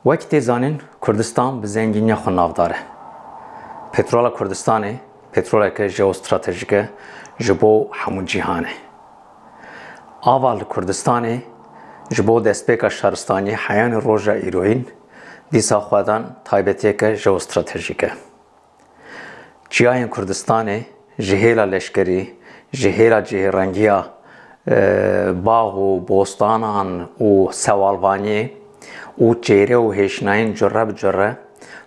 وقتی زانین کردستان به زنگینی خود نافداره. پترول کردستانی پترولی که ژئواستراتژیکه جبو همون جهانه. اول کردستانی جبو دستپیک شهرستانی حیان روژا ایروین دیسا خودان تایبتی که ژئواستراتژیکه. جیان کردستانی جهیل لشکری جهیل جهرنگیا باغ و بوستانان و سوالوانی و چهره و هشناین جره به جره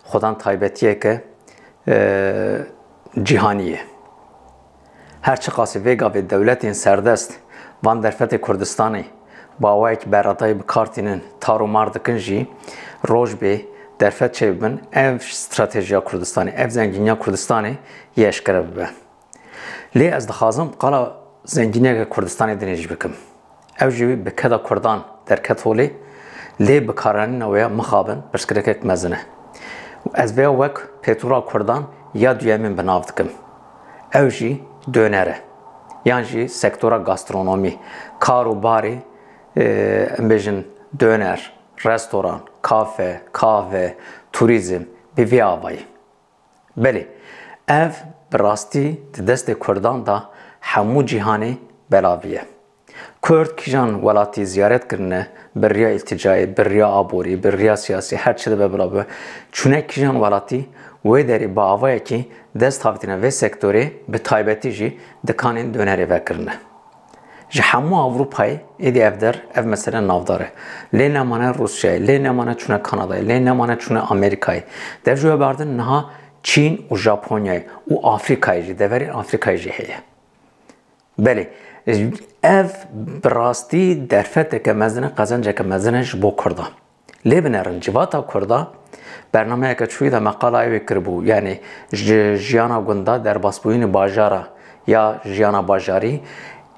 خودان تایبتیه که جهانیه. هرچه قاسی ویگا و دولت سردست وان درفت کردستانی با وایک براتای بکارتینن تارو ماردکن جی روش به درفت چه ببن اف استراتژیا کردستانی اف زنگینیا کردستانی یش کرد به لی از دخوازم قالا زنگینیا کردستانی دنیج بکم او جوی بکدا کردان در کتولی لی بکارانی نویا مخابن برسکرک مزنه از وی وک پترول کردان یا دویمین بناو دکم او جی دönere yani جی سکتورا گاسترونومی کاروباری امبیجن döner restoran kafe kahve turizm bir avayı beli ev براستی دست کردان دا همو جهانی بلاویه کرد کیجان ولاتی زیارت کرنه بریا التجایی بریا آبوری بریا سیاسی هر چه ده بلاویه چونه کیجان ولاتی و داری با آوایی که دست هافتینه و سکتوری به تایبتی جی دکانین دöneri وکرنه جه همو اوروپای ایدی اف در اف مثلا نافداره لی نمانه روسیای لی نمانه چونه کانادای لی نمانه چونه آمریکای در جوه بردن نها چین و ژاپنیای و آفریقای جی دوری آفریقای جی هیه بله اف براستی درفت که مزنه قزنجه که مزنه جبو کرده لی بنرن جواتا کرده برنامه که چوی ده مقاله ایوی کربو یعنی جیانا گنده در باسبوین باجارا یا جیانا باجاری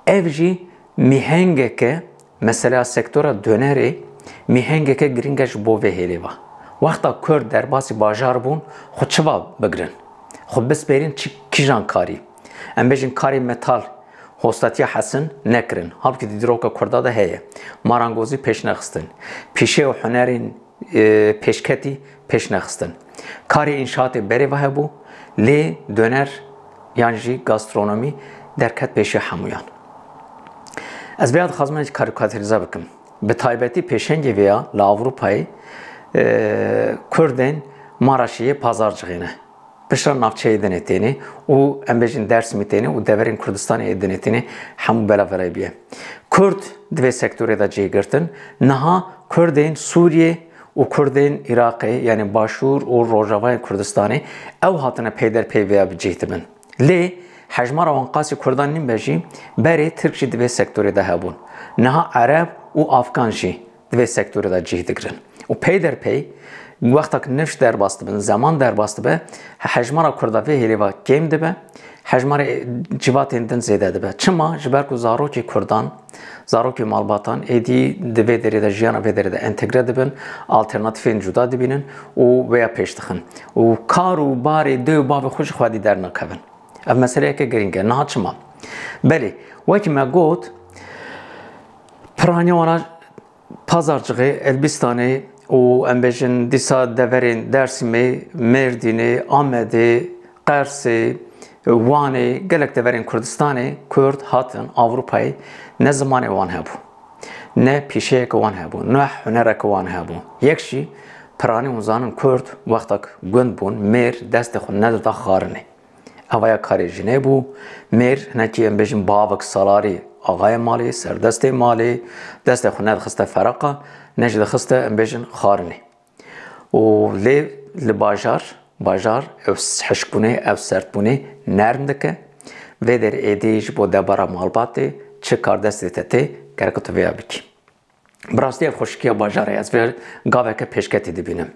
ev jî mihengeke mesela sektora döneri mihengeke giringeş bo ve hêlêva. Wexta Kurd derbasî bajar bûn xwe çiva bigirin. Xwe bispêrin kîjan karî. Em bêjin karê metal hostatiya hesin nekirin. Halbuki di dîroka Kurda da heye. Marangozî pêş nexistin. Pîşê û hunerên pêşketî pêş nexistin. Karê înşaatê berê ve hebû lê döner yan jî gastronomî derket pêşê hemûyan. از بیاد خواستم یک کاریکاتوریزه بکنم. به تایبتی پیشنگی ویا ل اروپایی کردن ماراشیه پازارچگینه. بشر نافچه ایدنتینی و امبیجن درس میتینی و دورین کردستان ایدنتینی همو بلا فرایبیه. کرد دوی سکتوری دا جیگرتن نها کردن سوریه و کردن عراقی یعنی باشور و روجاوای کردستانی او هاتنه پیدر پیویا بجیتمن. لی حجمار وانقاسی کردان نیم بجی بری ترکشی دوی سکتوری ده هبون نها عرب و افغانشی دوی سکتوری ده جهید گرن و پی در پی وقتا که نفش در باسته بن زمان در باسته به حجمار کرداوی هلیوا گیم ده به حجمار جوات اندن زیده ده به چما جبر کو زاروکی کردان زاروکی مالباتان ایدی دوی دری ده جیانا وی دری ده انتگره ده بن آلترناتیفین جدا ده بینن و ویا پیش دخن و کارو باری دو باوی خوش خوادی در نکبن اف مسئله که گرینگه نه چما بله وقتی ما گفت پرانیوانا پازارچگی البستانی و امبیجن دیسا دورین درسیمی مردینی آمده قرسی وانی گلک دورین کردستانی کرد هاتن اروپایی نه زمان وان هبو نه پیشه که وان هبو نه هنر که وان هبو یکشی پرانی وزانن کرد وقتا گند بون مر دست خود نداد خارنه اویا کاری جنه بو میر نکی ام بجن باوک سالاری آقای مالی سردست مالی دست خونه دخسته فرقه نجد دخسته ام بجن خارنی و لی باجار او حشکونه او سردبونه نرم دکه و در ایدیج بو دبارا مالباتی چه کار دستی تتی کرکتو ویا بکی براستی اف خوشکیه باجاره از وی گاوه که پیشکتی دی بینم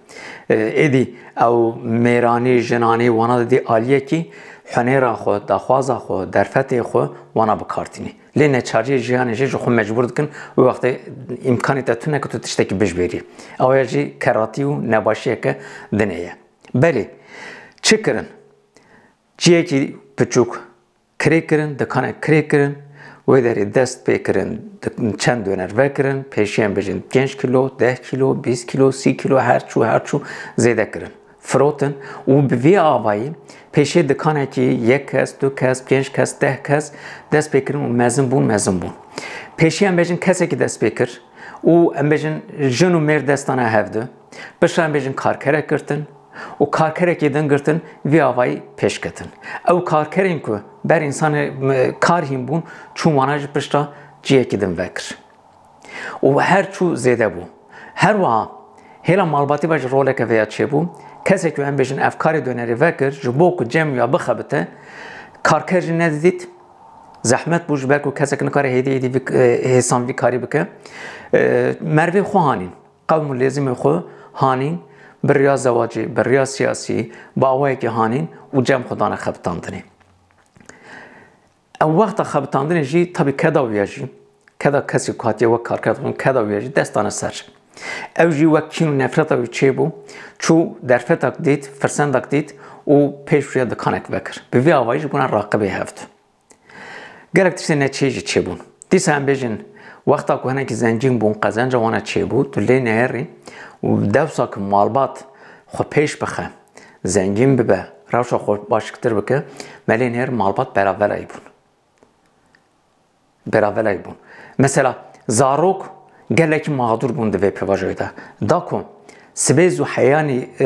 ایدی او میرانی جنانی وانا دی آلیه کی حنیرا خو دخوازا خو درفتی خو وانا بکارتینی لی نچارجی جیانی جی خو مجبور دکن و وقتی امکانی تتونه که تو تشتکی بش بری اویا جی کراتی و نباشیه که دنیه بلی چی کرن؟ جیه کی پچوک کری کرن دکانه کری کرن و داری دست بکرن چند دونر وکرن پیشیم بجن 5 کیلو 10 کیلو 20 کیلو 30 کیلو هرچو زیاده کرن فروتن و به وی آوایی پیشی دکانه که یک کس دو کس 5 کس 10 کس دست بکرن و مزن بون پیشی هم بجن کسی که دست بکر و هم بجن جن و میر دستانه هفته بشه هم بجن کارکره کرتن و کارکره که دن گرتن وی آوایی پیش کتن او کارکرین که بر انسان کار هم بون چومانج پشتا جیه که دن وکر و هر چو زیده بو هر وها هلا مالباتی باش روله که ویا چه بو کسی که هم بجن افکار دونری وکر جبو که جمع یا بخبته کارکر جن ندید زحمت بوش برکو کسی که نکاره هیدی حسان وی کاری بکه مروی خو هانین قوم لازم خو هانین بریا زواجی بریا سیاسی با اوایی که هانین و جمع خودانه خبتاندنی او وقت خبتاندنی جی طبی کدا ویاجی کدا کسی کاتی و کار کردن کدا ویاجی دستانه سر او جی وکین و نفرت وی چه بو چو درفتک دید فرسندک دید و پیش روی دکانک وکر به وی آوایش بونا راقبه هفت گرک تشتی نچیجی چه بون دیسه هم بیجن وقتا که هنه که زنجین بون قزنجا وانا چه بود تو لی نهری و دوسا که مالبات خو پیش بخه زنجین ببه روشا خو باشکتر بکه ملی نهر مالبات براولای بون مثلا زاروک گلک مغدور بونده وی پیواجوی دا کن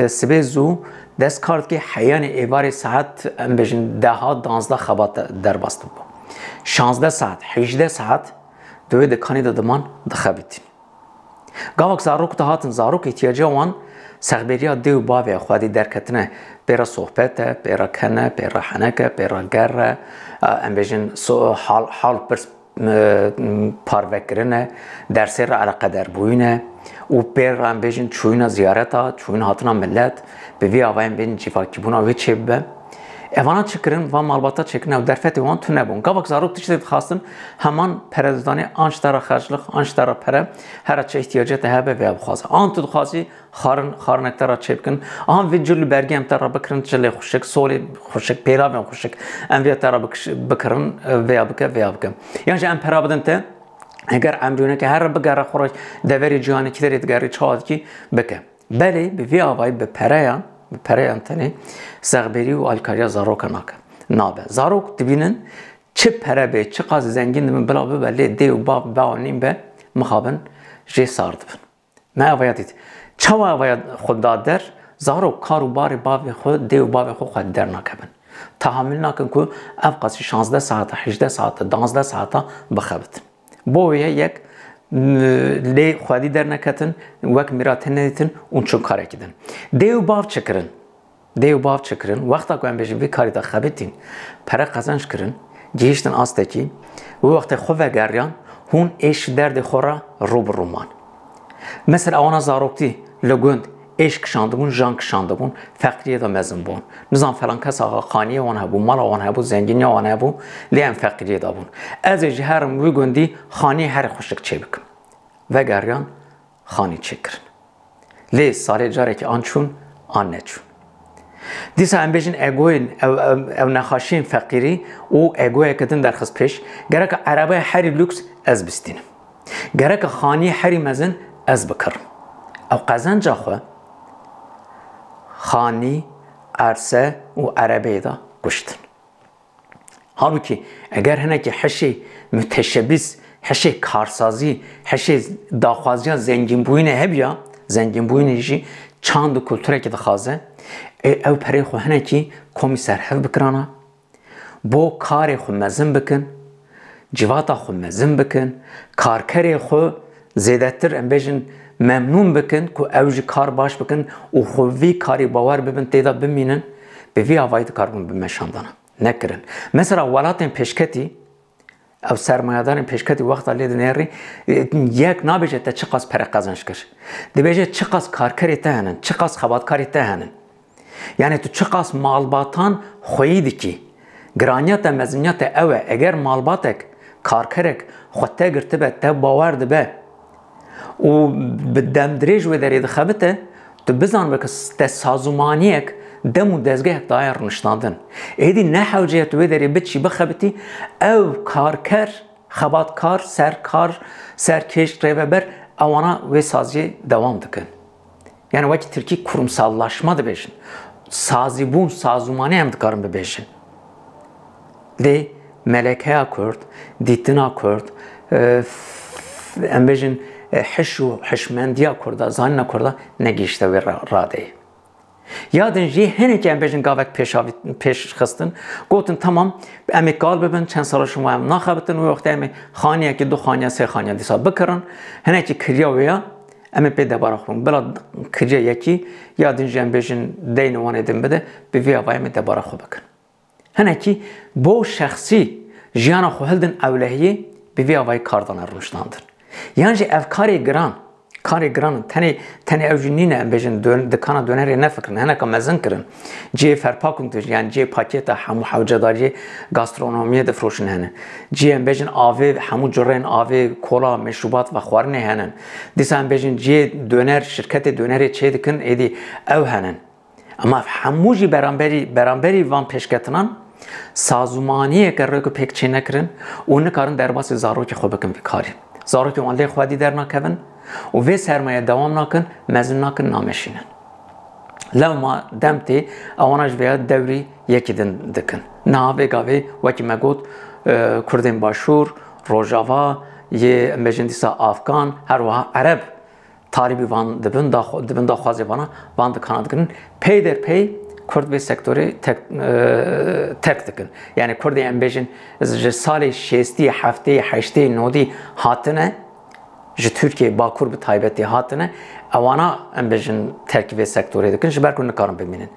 سبیزو دست کارد که حیان ایواری ساعت ام بیجن 10-12 خبات در باست بود 16 ساعت 18 ساعت دوی دکانی دادمان دخبیتین گاوک زاروک دهاتن زاروک احتیاجی وان سخبریا دیو باوی خودی درکتنه بیرا صحبته بیرا کنه بیرا حنکه بیرا گره ام بیجن حال پرس پاروکرنه درسی را علاقه در بوینه و بیرا ام بیجن چوینا زیارتا چوین هاتنا ملت به وی آوایم بیجن جیفاکی بونا وی چه ببه ایوانا چکرن و مالباتا چکرن و درفتی وان تو نبون گاوک زاروک تشتید خواستن همان پردازانی آنچ دارا خرجلق آنچ دارا پره هر چه احتیاجات هبه و بخواسته آن تو خواسی خارنک دارا چه بکن آن وی جلو برگی هم دارا بکرن جلی خوشک سولی خوشک پیرا بیم خوشک ام وی دارا بکرن ویا بکن یعنی ام پرا بدن ته اگر امریونه که هر بگره خورش دوری جوانی که دارید گری چهاد کی بکه بله به وی آوای به پریان تنی زغبری و آلکاریا زاروک نابه زاروک دبینن چه پره به چه قاز زنگین من بلا بله دی و باب باونیم به مخابن جه سارد بن ما آوایدید چه آواید خود دادر زاروک کارو باری باوی خود دی و باوی خود در نکبن تحمل نکن که افقاسی 16 ساعت 18 ساعت 12 ساعت بخبت بویه یک لی خودی در نکتن وک میراتن ندیتن اون چون کاره کدن دیو باف چکرن وقتا که هم بیشن وی کاری دا خبیتین پره قزنش کرن جیشتن آسته کی و وقت خوب گریان هون ایش درد خورا رو برومان مثل اوانا زاروکتی لگوند ایش کشانده بون جان کشانده بون فقریه دا مزن بون نظام فلان کس آقا خانیه وان هبو مال وان هبو زنگینی وان هبو لی هم فقریه دا بون از جهرم وی گوندی خانی هر خوشک چه بکن و گریان خانی چه کرن لی سالی جاره که آن چون آن نچون دیسا هم بیشن اگوین او نخاشین فقیری او اگوی کدن در خست پیش گره که عربه هری لوکس از بستینم گره که خانی هری مزن از بکرم او قزن جا خواه خانی عرصه و عربه دا گشتن حالو که اگر هنه که حشی متشبیز حشی کارسازی حشی داخوازی زنگین بوینه هبیا زنگین بوینه جی چند و کلتوره که دخوازه او پره خو هنه که کمیسر حف بکرانا بو کار خو مزن بکن جواتا خو مزن بکن کارکر خو زیدتر ام بیشن ممنون بکن که اوجی کار باش بکن و خوی کاری باور ببین تیدا بمینن به وی آواید کاربون بمشاندانا نکرن مثلا ولاتین پیشکتی او سرمایه‌دارین پیشکتی وقتا لید نیاری یک نابیجه تا چقدر پر قزنش کش دی بیجه چقدر کارکری تهنن چقدر خباتکاری تهنن یعنی تو چقدر مالباتان خویدی کی گرانیت مزنیت اوه اگر مالباتک کارکرک خودتا گرته به تا باور ده و بدم دریج و درید خبته تو بزن بکس تا سازمانیک دم و دزگه دایر نشنادن ایدی نه حوجه تو دری بچی بخبتی او کارکر Xebatkar, serkar, serkeş, rêveber ewana wê saziyê devam dikin. Yani wekî Tirkî kurumsallaşma dibêjin. Sazîbûn, sazûmanî em dikarin bibêjin. Lê melekeya Kurd, dîtina Kurd, em bêjin hiş û hişmendiya Kurda, zanîna Kurda negihîşte wê radeyê. Yadin jî hinekî em bêjin gavek pêş xistin, gotin tamam em ê gal bibin, çend sala şima em naxebitin, wê wextê em ê xaniyekî, du xaniya, sê xaniya dîsa bikirin, hinekî kiriya wê ya em ê pê debara xwe bin. Bila kiriya yekî yadin jî em bêjin deynê wanê din bide, bi vê ava em ê debara xwe bikin. Hinekî bo şexsî jiyana xwe hildin ewlehiyê, bi vê avayî kar dane rûniştandin. Yan jî ev karê giran, karê giran tenê ew jî nîne em bêjin dikana dönerê nefikirin, hineka mezin kirin. Ciyê ferpakûn tu yani ciyê pakêta hemû hewcedariyê gastronomiyê difroşin hene. Ciyê em bêjin avê hemû cureyên avê, kola, meşrubat ve xwarinê henin. Dîsa em bêjin ciyê döner, şirketê dönerê çê dikin, êdî ew henin. Ama hemû jî beramberî van pêşketinan sazûmaniyeke rêku pêk çê nekirin û nikarin derbasî zarokê xwe bikin vî karî. Zarokê wan lê xwedî dernakevin û vê sermaye dewam nakin, mezin nakin, nameşînin. Lewma dem tê ewana ji vêya dewrî yekî din dikin. Niha vê gavê wekî me got Kurdên Başûr, Rojava, yê em bêjin dîsa Afgan, her wiha Ereb tarîbî van dibin daxwazê vana van dikana dikirin. Pey derpey Kurd vê sektorê terk dikin. Yani Kurdê em bêjin ji salê şêstî, heftê, heştê, nodî hatine ji Türkiye Bakur bi taybetî hatine ewana em bêjin terkî vê sektorê dikin ji ber ku nikarin bimînin.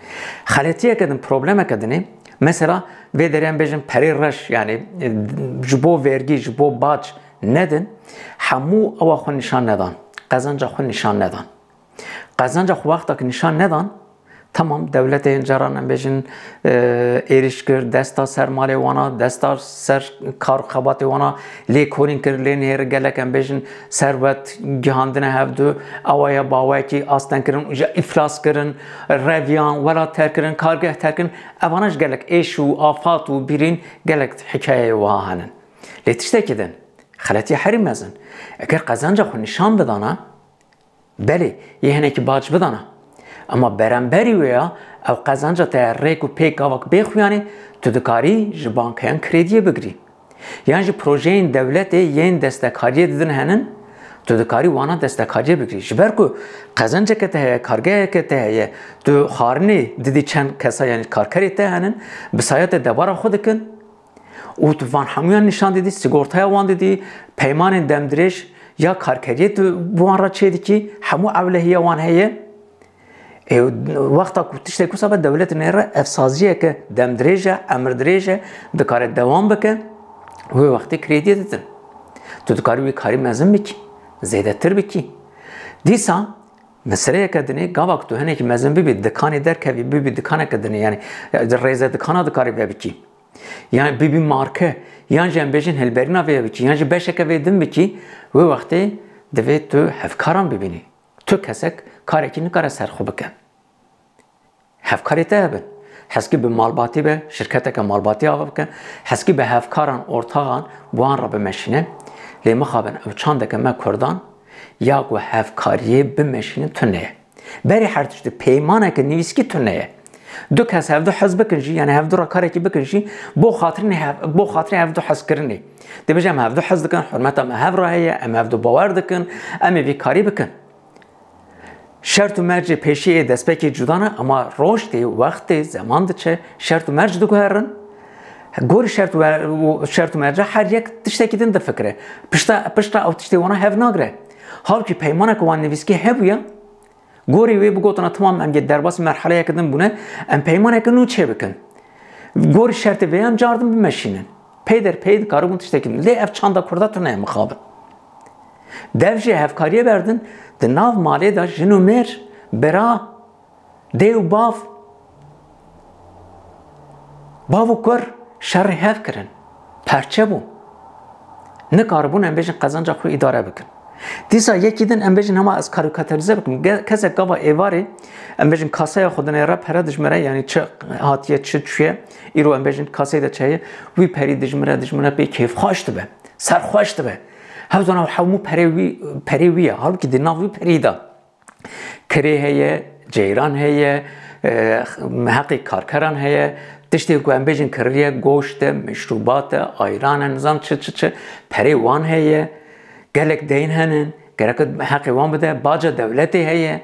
Xeletiyeke din problemeke dinê mesela vê derê em bêjin perê reş yani ji bo vergî ji bo bac nedin hemû ewa xwe nîşan nedan. Qezanca xwe nîşan nedan. Qezanca xwe wextekî nîşan nedan tamam devletê caran em bêjin êriş kir, desta ser malê wana, desta ser kar xebatê wana lê korîn kir, lê nêr gelek em bêjin servet gihandine hevdû, ewaya bawekî asten kirin, ji iflas kirin, reviyan, wela terkirin, kargeh terkirin, evana ji gelek êş û afat û birîn gelek hikayeyê wiha henin. Lê tiştekî din, xeletiye herî mezin. Eger qezanca xwe nîşan bidana, belê yê hinekî bac bidana. Ama beramberî wê ya ew qezanca te rêk û pêk gavak bêxuyanê tu dikarî ji bankayan krediye bigirî. Yan ji projeyên devletê yên destekariyê didin henin tu dikarî wana destekariye bigirî. Ji ber ku qezanceke te heye, kargeheke te heye, tu xwarinê didî çend kesa yani karkerê te henin bi saya te debara xwe dikin û tu van hemûyan nîşan didî, sigortaya wan didî, peymanên demdirêj ya karkeriyê tu bi wan re çê dikî, hemû ewlehiya wan heye. Wexta ku tiştek wisa be devletê nêre evsaziyeke demdirêj e, emirdirêj e dikare dewam bike wê wextê krediye didin. Tu dikarî wî karî mezin bikî, zêdetir bikî. Dîsa meseleyeke dinê gavak tu hinekî mezin bibî, dikanê derkevî bibî dikaneke dinê yani rêze dikana dikarî vê bikî. Yani bibî marke yan jî em bêjin hilberîna vê bikî yan jî beşeke vê din bikî wê wextê divê tu hevkaran bibînî. Tu kesek karekî nikare ser xwe bike. Hevkarê te hebin. Heskî bi malbatî be, şirketeke malbatî ava bike, heskî bi hevkaran ortağan wan re bimeşîne. Lê mixabin ew çandeke me Kurdan ya ku hevkariyê bimeşînin tu neye. Berê her tiştî peymaneke nivîskî tu neye. Du kes hevdû hez bikin jî yani hevdû ra karekî bikin jî bo xatirê hevdû hez kirinê. Dibêje em hevdû hez dikin, hurmeta me hev ra heye, em hevdû bawer dikin, em ê vî karî bikin. Şert û mercê pêşiyê destpêkê cuda ne ama roj tê, wextê, zeman diçe şert û merc diguherin. Gorî şert û merce her yek tiştekî din difikire. Pişta ew tiştê wana hev nagire. Halkî peymaneke wan nivîskî hebûye, gorî wê bigotina tamam em dê derbasî merheleyeke din bûne, em peymaneke nû çê bikin. Gorî şertê vê em cardin bimeşînin. Pey derpey dikaribûn tiştekî din. Lê ev çanda Kurda tu neye mixabin. Dev jê hevkariye berdin, di nav malê de jin û mêr, bera, dê û bav, bav û kur şerê hev kirin. Perçe bû. Nikaribûn em bêjin qezanca xwe îdare bikin. Dîsa yekî din em bêjin hema ez karikaturize bikim. Kesek gava êvarê em bêjin kasaya xwe dinêre pere dijmire yani çi hatiye çi çûye îro em bêjin kaseyê de çeye wî perî dijmire pê kêfxweş dibe. سرخوش دبه هفزانا همو پریویه halbuki di navî perî da kirê heye ceyran heye heqê karkeran heye tiştê ku em bêjin kiririye goşt e meşrubat e ayran e nizam çi perê wan heye gelek deyn henin gereka heqê wan bide baca devletê heye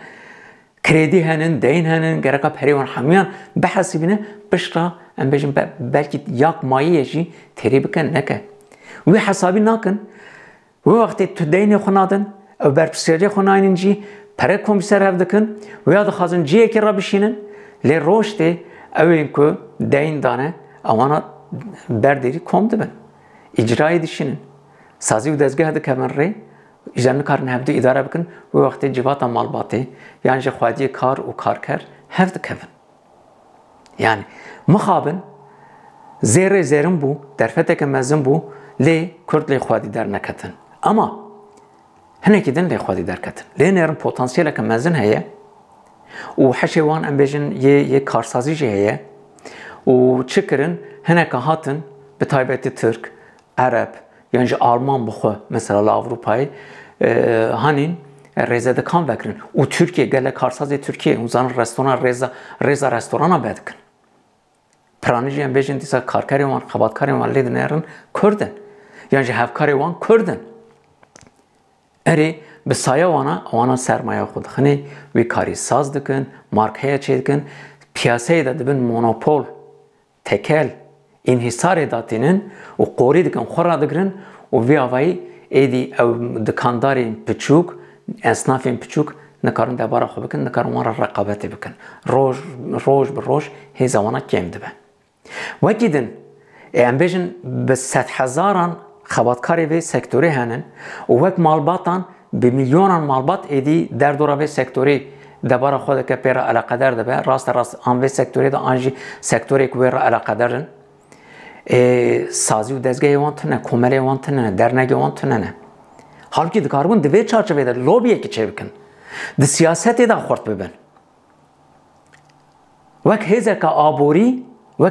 kredi henin deyn henin gereka perê wan hemiyan behesibîne pişta em bêjin belkî yak mayî jî terî bikin neke wê hesabî nakin wê wextê tu deynê xwe nadin ew berpirsiyariyê xwe nayînin jî pere komîser hev dikin wêya dixwazin ciyekê re bişînin lê rojtê ew ên ku deyn dane ewana berderî kom dibin îcrayê dişînin sazî û dezgeh dikevin rê îjar nikarin hevdû îdare bikin wê wextê civata malbatê yan ji xwediyê kar û karker hev dikevin yani mixabin zêrê zêrin bû derfeteke mezin bû lê Kurd lê xwedî derneketin ama hinekî din lê xwedî derketin lê nêrin potansiyeleke mezin heye û heşê wan em bêjin yê karsazî jî heye û çi kirin hineke hatin bi taybetî Tirk, Ereb yan jî Alman bixwe mesela li Avrupayê hanîn rêze dikan vekirin û Tirkiye gelek karsazê Tirkiye û zanin restoran rêza restorana vedikin piranî jî em bêjin dîsa karkerê wan xebatkarên wan lê dinêrin Kurd in yan jî hevkarê wan Kurd in erê bi saya wana sermaya xwe dixîne wê karî saz dikin markeya çê dikin piyasayê de dibin monopol tekel înhisarê datînin û qorî dikin xwe radigirin û vê avayî êdî ew dikandarên piçûk esnafên piçûk nikarin debara xwe bikin nikarin wan re reqabetê bikin roj bi roj hêza wana kêm dibe wekî din em bêjin bi sed hezaran xebatkarê vê sektorê henin û wek malbatan bi milyonan malbat êdî derdora vê sektorê debara xwe dike pê re eleqeder dibe rast an vê sektorê de an jî sektorê ku wê re eleqederin sazî û dezgehê wan tune komelê wan tune dernekê wan tune ne halbuki dikaribûn di vê çarçevê de lobiyekî çê bikin di siyasetê de xurt bibin wek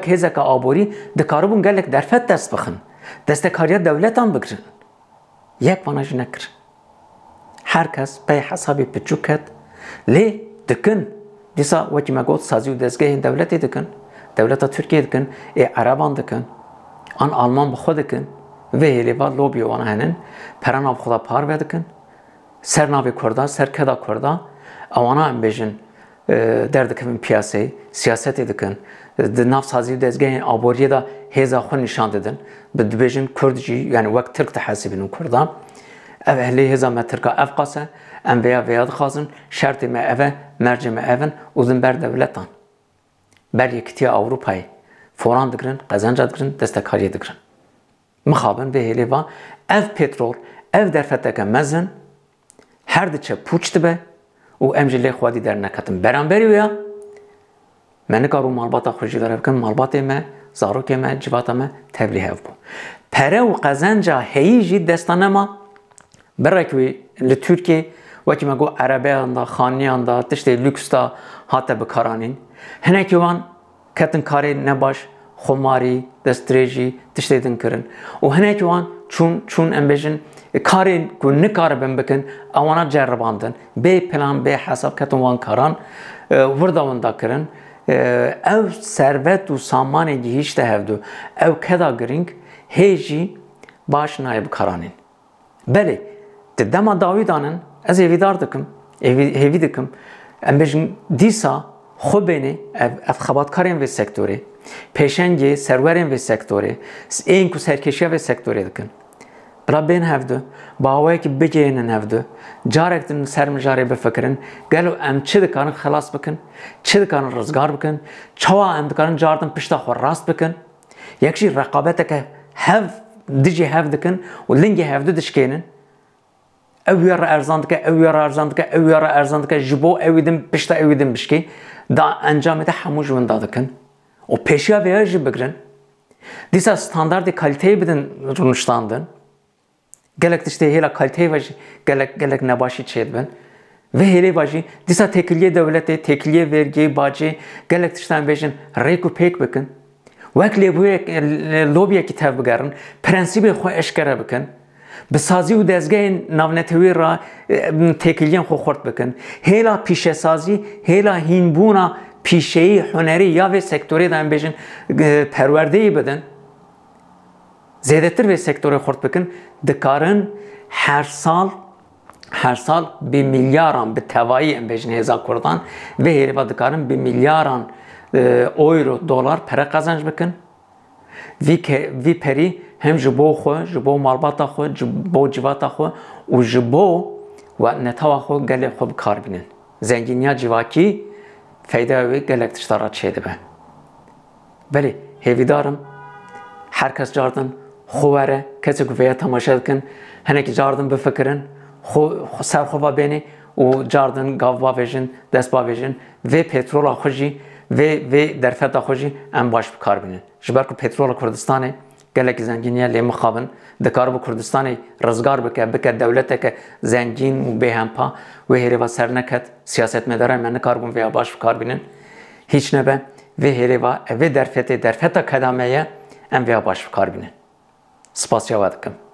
hêzeka aborî dikaribûn gelek derfet dest bixin destekariya devletan bikirin yek vana jî nekir herkes pey hesabê piçûk ket lê dikin dîsa wekî me got sazî û dezgehên devletê dikin devleta Tirkiye dikin Ereban dikin an Alman bixwe dikin vê hêlêva lobiyê wan henin perana xwe de par vedikin ser navê Kurda serkeda Kurda ewana em bêjin derdikevin piyasayê siyasetê dikin di nav sazî û dezgehên aboriyê de hêza xwe nîşan didin dibêjin Kurd jî yani wek Tirk dihesibînin Kurdan ev ehlê hêza me Tirka ev qase em vêya dixwazin şertê me ev e mercê me ev in û din ber devletan ber yekîtiya Ewropayê foran dikirin qezenca dikirin destekariye dikirin mixabin vê hêlêva ev petrol ev derfeteke mezin her diçe pûç dibe û em jî lê xwedî derneketin beramberî wêya me nikarû malbata xwe jî dere bikin malbatê me zarokê me civata me tevlî hev bû pere û qezenca heyî jî desta nema birek wê li Tirkiye wekî me got erebeyan da xaniyan da tiştê lüks da hate bikaranîn hinekî wan ketin karê nebaş xomarî destdirêjî tiştê din kirin û hinekî wan çûn em bêjin karên ku nikaribin bikin ewana ceribandin bê plan bê hesab ketin wan karan wirda wan da kirin ev servet û samanê gihîşte hevdû ew keda girîng hê jî baş naye bikaranîn belê di dema dawî danin ez hêvîdar dikim hêvî dikim em bêjin dîsa xwe bênê ev xebatkarên vê sektorê pêşengê serwerên vê sektorê ên ku serkêşiya vê sektorê dikin bila bên hevdû bawayekî bigihînin hevdû carek din ser mijarê bifikirin gelo em çi dikarin xelas bikin çi dikarin rizgar bikin çawa em dikarin cardin pişta xwe rast bikin yek jî reqabeteke hev dijî hev dikin û lingê hevdû dişkênin ew ya re erzan dike ew ya re erzan dike ew ya re erzan dike ji bo ewî din pişta ewî din bişkê da encamê de hemû ji win da dikin û pêşiya vêya jî bigirin dîsa standardê kaliteyê bidin rûniştandin gelek tiştê hêla kaliteyê ve jî gelek nebaşî çê dibin vê hêlêva jî dîsa têkiliyê devletê têkiliyê vergî bacê gelek tiştan bêjin rêk û pêk bikin wek lêbûyek lobiyekî tev bigerin prensîbê xwe eşkere bikin بسازی و دزگاه ناونتوی را تکیلیان خو خورد بکن هیلا پیشه سازی هیلا هینبونا پیشهی هنری یا و سکتوری دارن بیشن پروردهی بدن زیاده تر به سکتوری خورد بکن دکارن هر سال به میلیاران به توایی ام بیشن هزا کردان و هیروا دکارن به میلیاران اورو دلار para kazanç بکن وی پری هم جبو خو جبو مالباتا خو جبو جواتا خو و جبو و نتاوا خو گل خو بکار بینن زنگینیا جواکی فایده وی گلک تشتارات شده به بله هیویدارم هر کس جاردن خواره کسی گویا تماشا کن هنکی جاردن بفکرن سر خوبا بینی و جاردن گاو باویجن دست باویجن و پترول خوشی و درفت خوشی ام باش بکار بینن جبر کو پترول کردستانه گلک زنگینیه لی مخابن دکار با کردستانه رزگار بکه دولت که زنگین و به همپا و هری و سر نکت سیاست مداره من نکار بون و باش بکار بینن هیچ نبه و هری و درفت کدامه ام و باش بکار بینن سپاس جواد کم